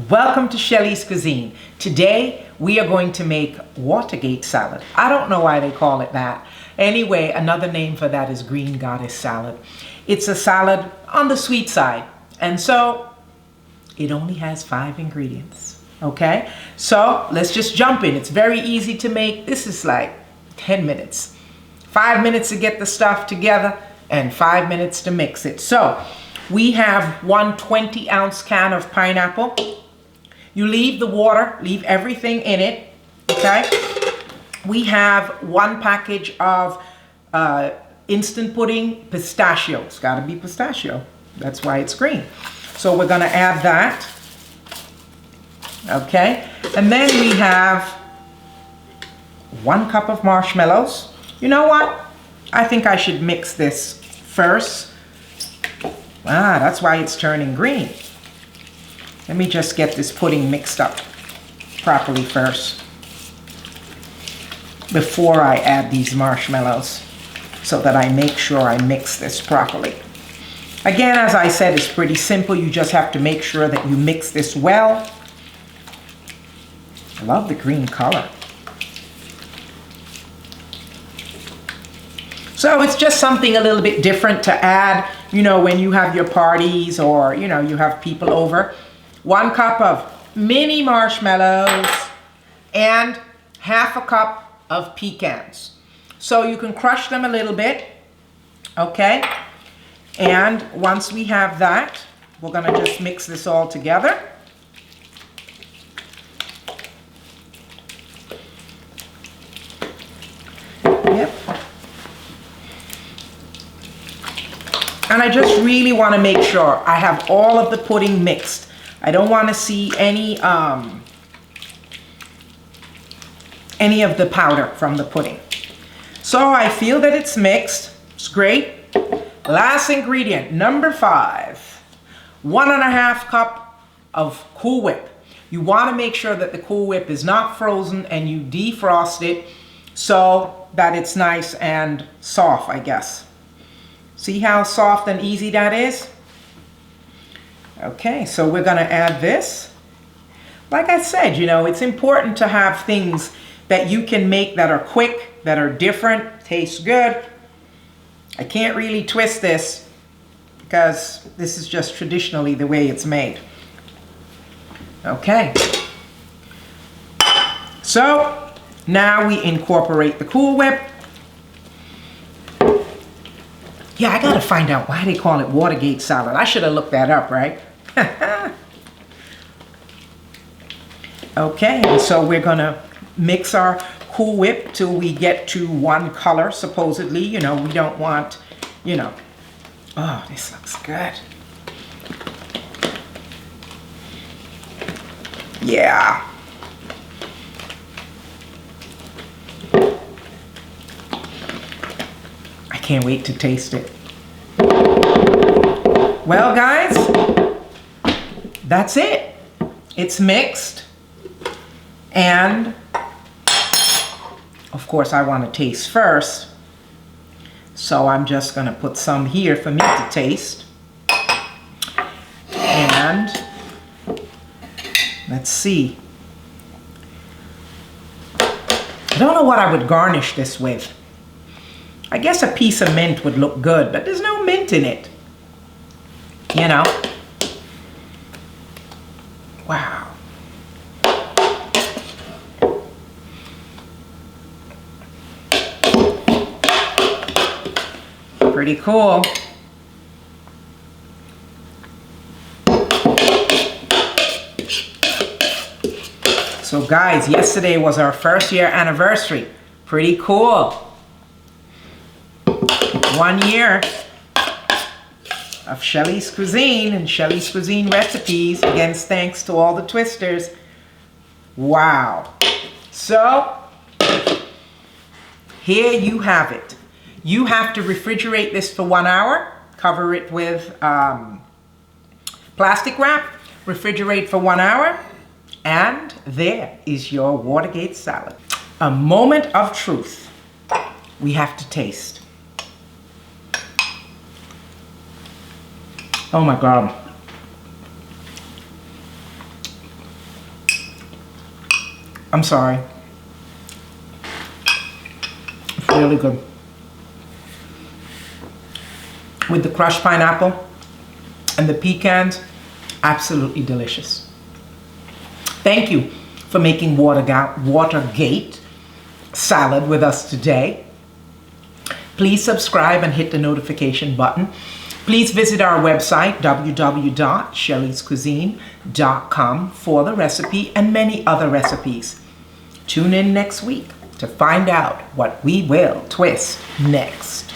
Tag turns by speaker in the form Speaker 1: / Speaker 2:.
Speaker 1: Welcome to Shelly's Cuisine. Today we are going to make Watergate salad. I don't know why they call it that. Anyway, another name for that is green goddess salad. It's a salad on the sweet side, and so it only has 5 ingredients. Okay, so let's just jump in. It's very easy to make. This is like 10 minutes. 5 minutes to get the stuff together and 5 minutes to mix it. So we have one 20-ounce can of pineapple. You leave the water, leave everything in it, okay? We have 1 package of instant pudding pistachio. It's gotta be pistachio. That's why it's green. So we're gonna add that, okay? And then we have 1 cup of marshmallows. You know what? I think I should mix this first. Ah, that's why it's turning green. Let me just get this pudding mixed up properly first before I add these marshmallows, so that I make sure I mix this properly. Again, as I said, it's pretty simple. You just have to make sure that you mix this well. I love the green color. So it's just something a little bit different to add, you know, when you have your parties or, you know, you have people over. 1 cup of mini marshmallows and half a cup of pecans. So you can crush them a little bit, okay? And once we have that, we're gonna just mix this all together. Yep. And I just really want to make sure I have all of the pudding mixed. I don't want to see any of the powder from the pudding. So I feel that it's mixed. It's great. Last ingredient, number 5. 1.5 cup of Cool Whip. You want to make sure that the Cool Whip is not frozen and you defrost it so that it's nice and soft, I guess. See how soft and easy that is? Okay, so we're gonna add this. Like I said, you know, it's important to have things that you can make that are quick, that are different, taste good. I can't really twist this because this is just traditionally the way it's made. Okay. So now we incorporate the Cool Whip. Yeah, I gotta find out why they call it Watergate salad. I should have looked that up, right? Okay, and so we're gonna mix our Cool Whip till we get to 1 color, supposedly. You know, we don't want, you know. Oh, this looks good. Yeah. I can't wait to taste it. Well, guys, that's it. It's mixed. And, of course, I want to taste first. So I'm just going to put some here for me to taste. And let's see. I don't know what I would garnish this with. I guess a piece of mint would look good, but there's no mint in it. You know? Wow. Pretty cool. So guys, yesterday was our 1st year anniversary. Pretty cool. 1 year of Shelly's Cuisine and Shelly's Cuisine recipes. Again, thanks to all the twisters. Wow. So, here you have it. You have to refrigerate this for 1 hour. Cover it with plastic wrap. Refrigerate for 1 hour. And there is your Watergate salad. A moment of truth. We have to taste. Oh my God. I'm sorry. It's really good. With the crushed pineapple and the pecans, absolutely delicious. Thank you for making Watergate salad with us today. Please subscribe and hit the notification button. Please visit our website, www.shellyscuisine.com, for the recipe and many other recipes. Tune in next week to find out what we will twist next.